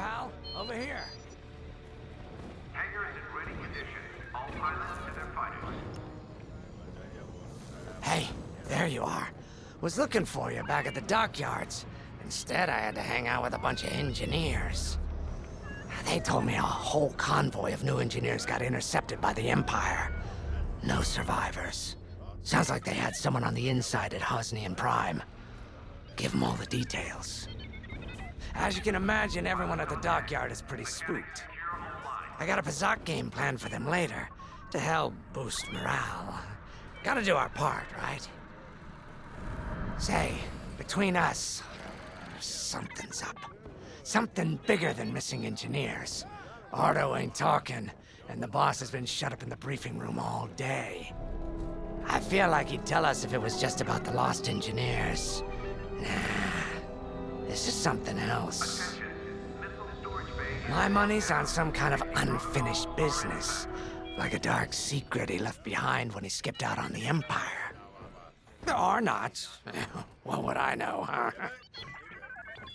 pal. Over here. Hangar is in ready condition. All pilots to their fighters. Hey, there you are. Was looking for you back at the dockyards. Instead, I had to hang out with a bunch of engineers. They told me a whole convoy of new engineers got intercepted by the Empire. No survivors. Sounds like they had someone on the inside at Yavin Prime. Give them all the details. As you can imagine, everyone at the dockyard is pretty spooked. I got a Pazak game planned for them later, to help boost morale. Gotta do our part, right? Say, between us, something's up. Something bigger than missing engineers. Ardo ain't talking, and the boss has been shut up in the briefing room all day. I feel like he'd tell us if it was just about the lost engineers. Nah, this is something else. My money's on some kind of unfinished business. Like a dark secret he left behind when he skipped out on the Empire. Or not. What would I know, huh?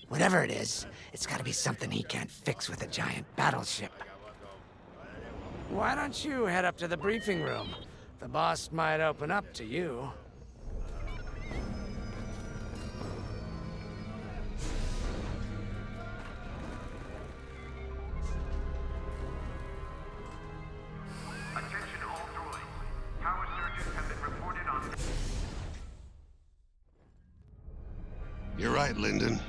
Whatever it is, it's gotta be something he can't fix with a giant battleship. Why don't you head up to the briefing room? The boss might open up to you. Attention all droids. Power surges have been reported on... You're right, Lyndon.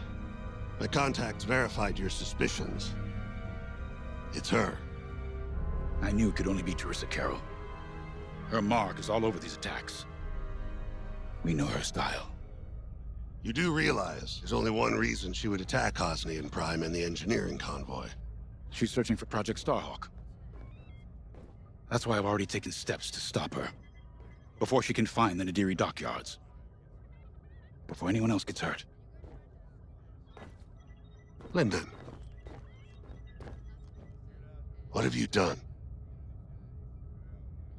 My contacts verified your suspicions. It's her. I knew it could only be Teresa Carroll. Her mark is all over these attacks. We know her style. You do realize there's only one reason she would attack Yavin Prime and the engineering convoy. She's searching for Project Starhawk. That's why I've already taken steps to stop her. Before she can find the Nadiri dockyards. Before anyone else gets hurt. Lyndon. What have you done?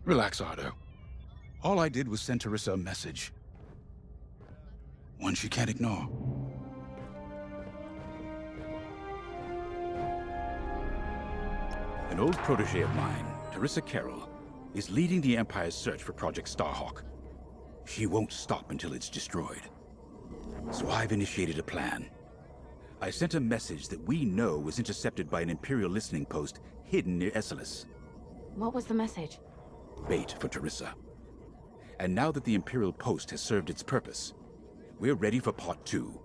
Relax, Ardo. All I did was send Teresa a message. One she can't ignore. An old protege of mine, Teresa Carroll, is leading the Empire's search for Project Starhawk. She won't stop until it's destroyed. So I've initiated a plan. I sent a message that we know was intercepted by an Imperial listening post hidden near Esselis. What was the message? Bait for Teresa. And now that the Imperial post has served its purpose, we're ready for part 2.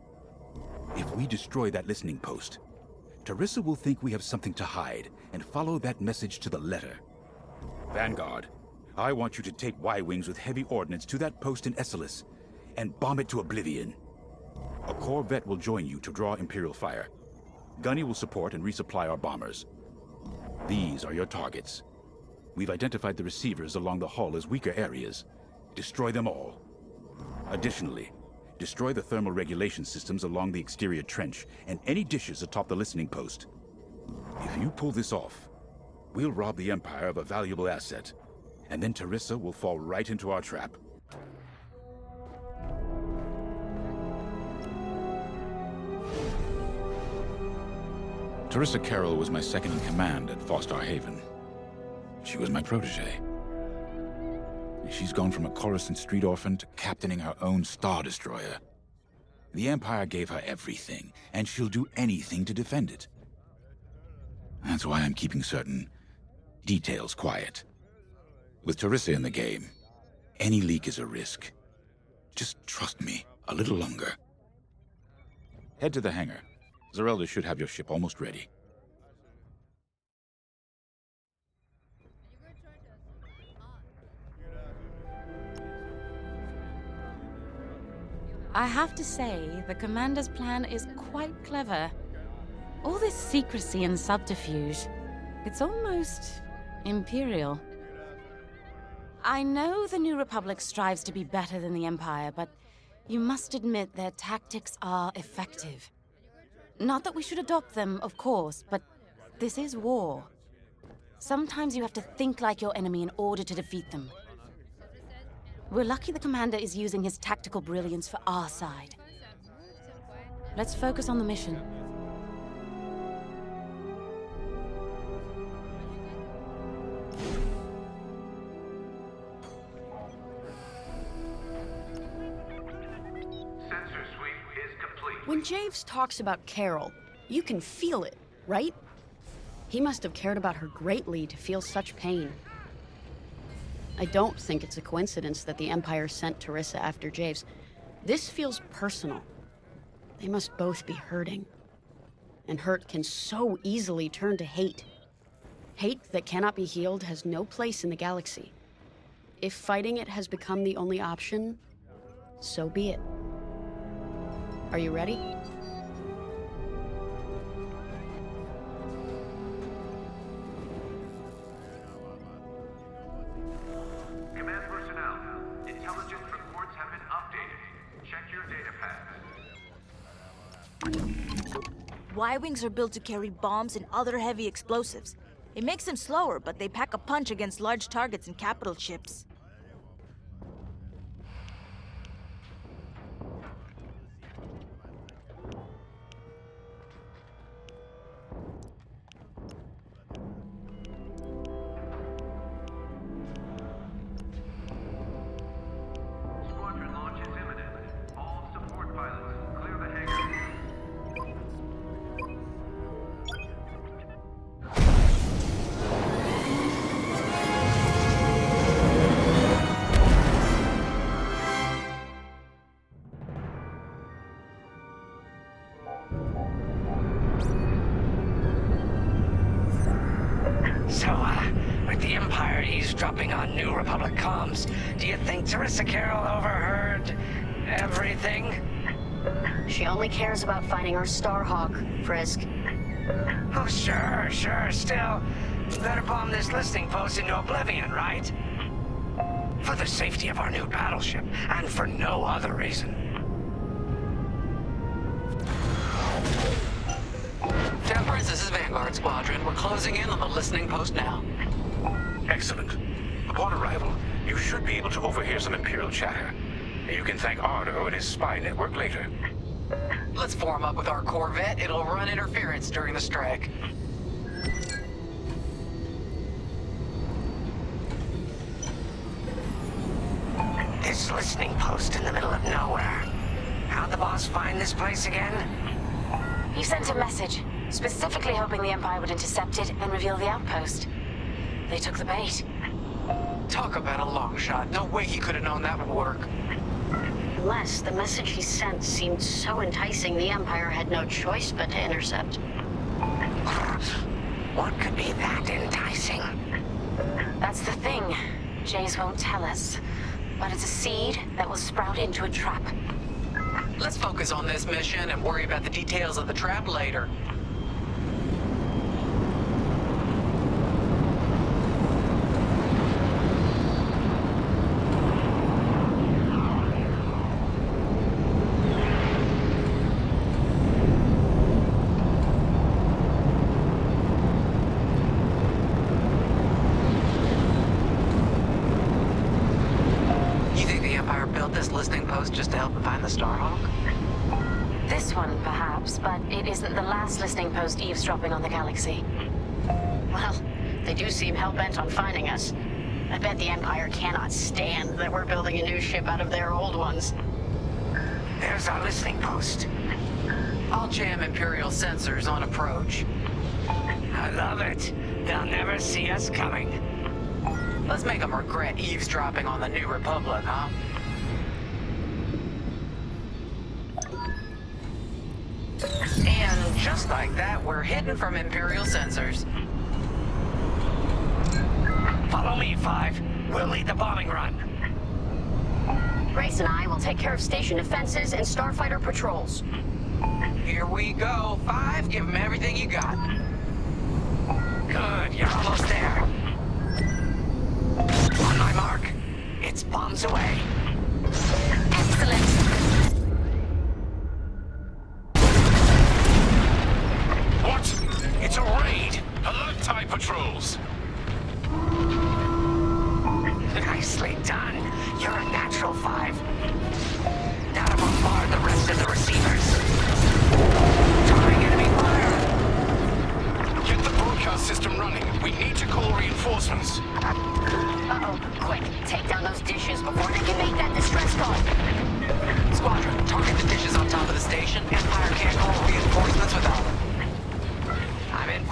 If we destroy that listening post, Teresa will think we have something to hide and follow that message to the letter. Vanguard, I want you to take Y-Wings with heavy ordnance to that post in Esselis and bomb it to oblivion. A corvette will join you to draw Imperial fire. Gunny will support and resupply our bombers. These are your targets. We've identified the receivers along the hull as weaker areas. Destroy them all. Additionally, destroy the thermal regulation systems along the exterior trench and any dishes atop the listening post. If you pull this off, we'll rob the Empire of a valuable asset, and then Teresa will fall right into our trap. Teresa Carroll was my second-in-command at Fostar Haven. She was my protege. She's gone from a Coruscant street orphan to captaining her own Star Destroyer. The Empire gave her everything, and she'll do anything to defend it. That's why I'm keeping certain details quiet. With Teresa in the game, any leak is a risk. Just trust me a little longer. Head to the hangar. Zerelda should have your ship almost ready. I have to say, the Commander's plan is quite clever. All this secrecy and subterfuge, it's almost Imperial. I know the New Republic strives to be better than the Empire, but you must admit their tactics are effective. Not that we should adopt them, of course, but this is war. Sometimes you have to think like your enemy in order to defeat them. We're lucky the Commander is using his tactical brilliance for our side. Let's focus on the mission. When Javes talks about Carol, you can feel it, right? He must have cared about her greatly to feel such pain. I don't think it's a coincidence that the Empire sent Teresa after Javes. This feels personal. They must both be hurting. And hurt can so easily turn to hate. Hate that cannot be healed has no place in the galaxy. If fighting it has become the only option, so be it. Are you ready? Command personnel, intelligence reports have been updated. Check your data pads. Y-wings are built to carry bombs and other heavy explosives. It makes them slower, but they pack a punch against large targets and capital ships. Squadron launch is imminent. All support pilots, clear the hangar. So, with the Empire eavesdropping on New Republic comms, do you think Teresa Carroll overheard everything? She only cares about finding our Starhawk, Frisk. Oh, sure. Still, better bomb this listening post into oblivion, right? For the safety of our new battleship, and for no other reason. Temperance, this is Vanguard Squadron. We're closing in on the listening post now. Excellent. Upon arrival, you should be able to overhear some Imperial chatter. You can thank Ardo and his spy network later. Let's form up with our Corvette. It'll run interference during the strike. This listening post in the middle of nowhere. How'd the boss find this place again? He sent a message, specifically hoping the Empire would intercept it and reveal the outpost. They took the bait. Talk about a long shot. No way he could have known that would work. Unless the message he sent seemed so enticing the Empire had no choice but to intercept. What could be that enticing? That's the thing. Jace won't tell us. But it's a seed that will sprout into a trap. Let's focus on this mission and worry about the details of the trap later. Listening post just to help him find the Starhawk? This one, perhaps, but it isn't the last listening post eavesdropping on the galaxy. Well, they do seem hell-bent on finding us. I bet the Empire cannot stand that we're building a new ship out of their old ones. There's our listening post. I'll jam Imperial sensors on approach. I love it. They'll never see us coming. Let's make them regret eavesdropping on the New Republic, huh? And just like that, we're hidden from Imperial sensors. Follow me, 5. We'll lead the bombing run. Grace and I will take care of station defenses and starfighter patrols. Here we go. 5, give them everything you got. Good, you're almost there. On my mark. It's bombs away. Excellent! What? It's a raid! Alert TIE patrols! Nicely done. You're a natural 5. Now to bombard the rest of the receivers. Drawing enemy fire. Get the broadcast system running. We need to call reinforcements. Uh-oh. Quick, take down those dishes before they can make that distress call.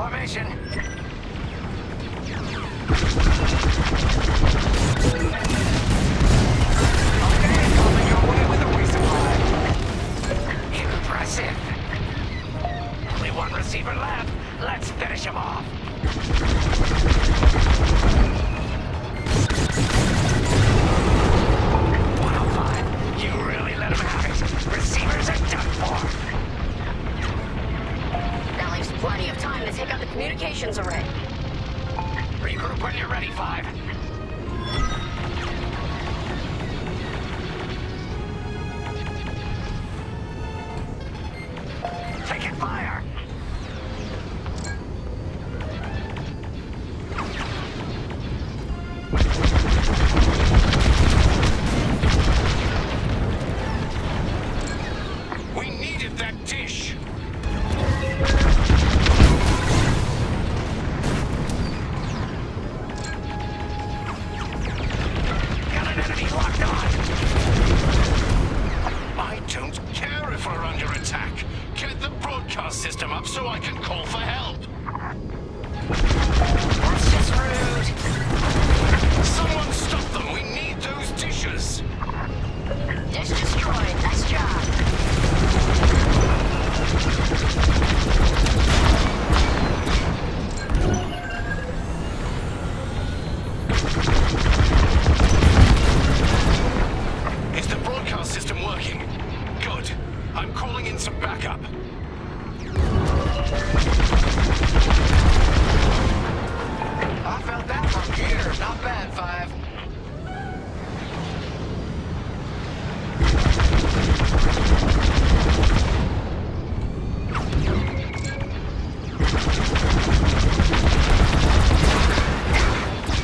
formation. Okay, coming your way with a resupply. Impressive. Only one receiver left. Let's finish him off. 105. You really let him have it. Receivers are done for. That leaves plenty of time to take out the communications array. Regroup when you're ready, 5. Taking fire! We needed that dish. Got an enemy locked on! I don't care if we're under attack. Get the broadcast system up so I can call for help. That's just rude. Someone stop them. We need those dishes. Dish destroyed. Nice job. Is the broadcast system working? Good. I'm calling in some backup. I felt that from here. Not bad, 5.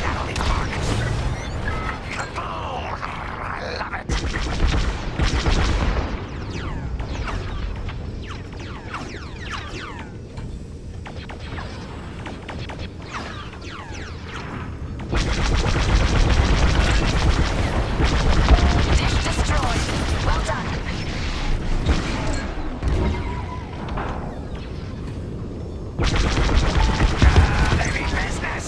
That'll leave a mark. Kaboom! I love it. Dish destroyed. Well done. They mean business.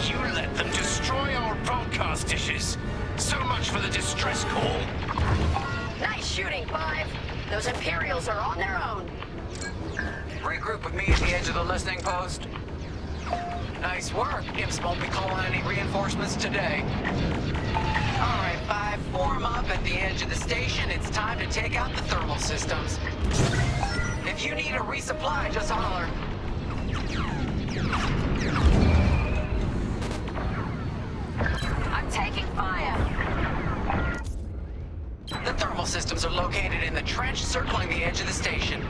You let them destroy our broadcast dishes. So much for the distress call. Nice shooting, 5. Those Imperials are on their own. Regroup with me at the edge of the listening post. Nice work. Imps won't be calling any reinforcements today. All right, 5, form up at the edge of the station. It's time to take out the thermal systems. If you need a resupply, just holler. I'm taking fire. The thermal systems are located in the trench circling the edge of the station.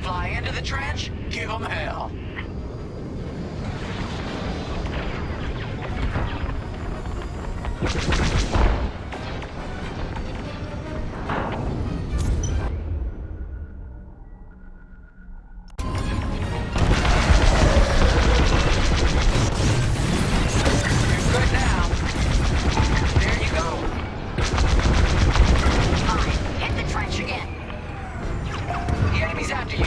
Fly into the trench, give them hell. You're good now. There you go. Fine. Hit the trench again. The enemy's after you.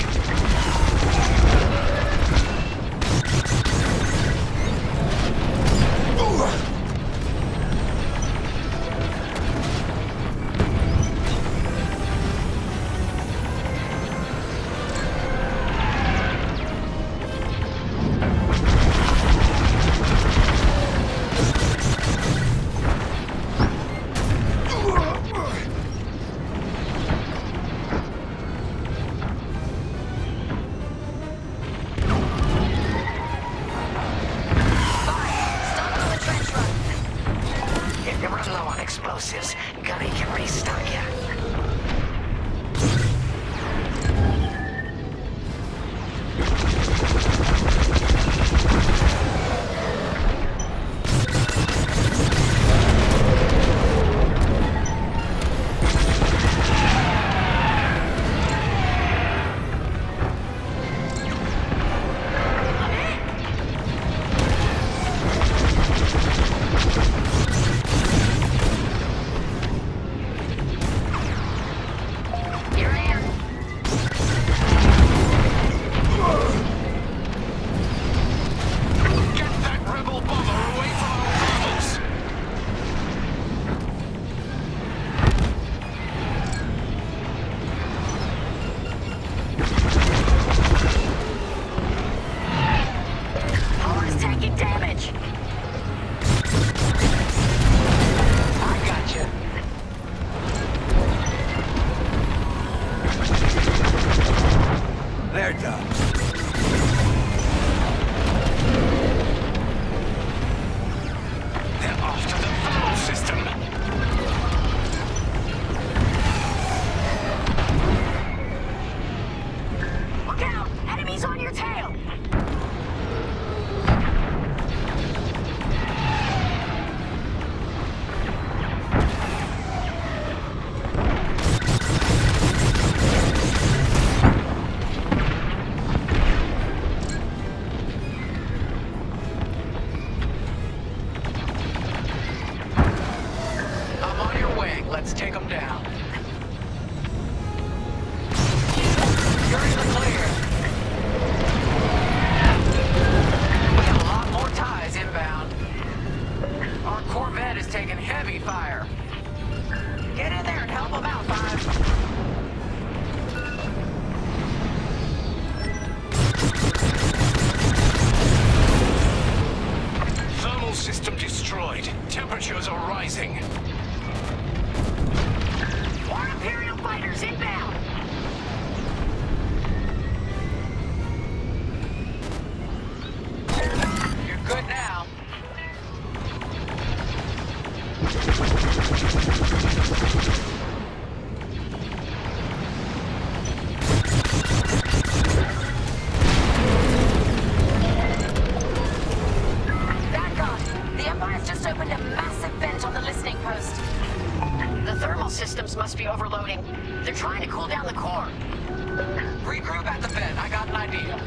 idea.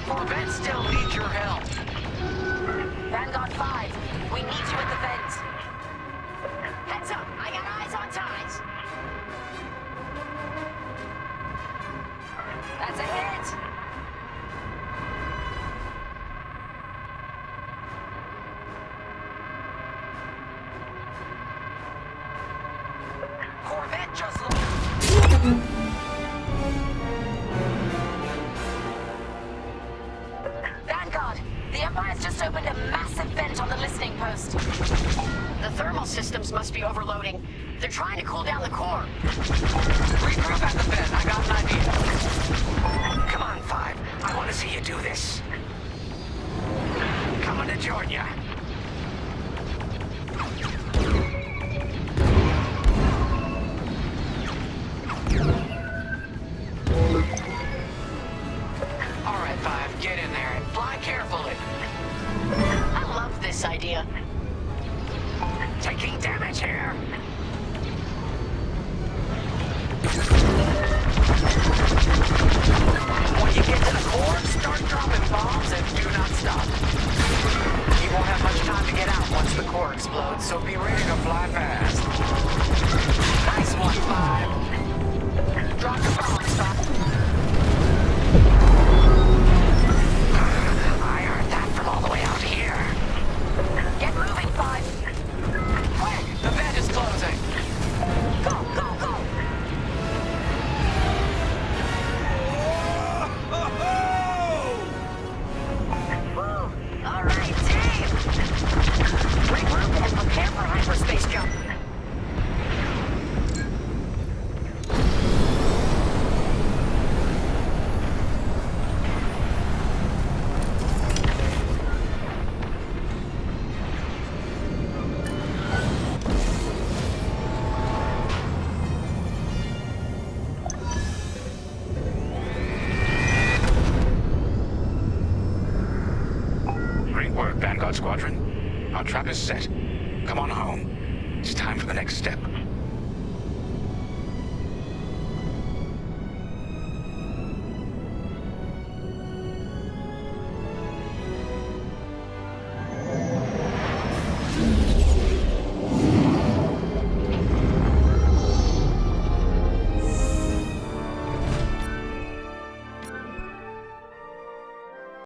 Corvette still needs your help. Vanguard 5, we need you at the vents. Heads up, I got eyes on ties. That's a hit. Corvette just Vanguard, the Empire's just opened a massive vent on the listening post. The thermal systems must be overloading. They're trying to cool down the core. regroup at the vent. I got an idea. Come on, 5. I want to see you do this. Coming to join ya. All right, 5, get in there and fly carefully. I love this idea. Taking damage here. When you get to the core, start dropping bombs and do not stop. You won't have much time to get out once the core explodes, so be ready to fly fast. Nice one, 5. Drop the bomb, stop. I heard that from all the way out here. Get moving, 5. Quick, the vent is closing. Go, go, go. Woo. All right, team. Regroup and prepare for hyperspace jump. Great work, Vanguard Squadron. Our trap is set. Come on home. It's time for the next step.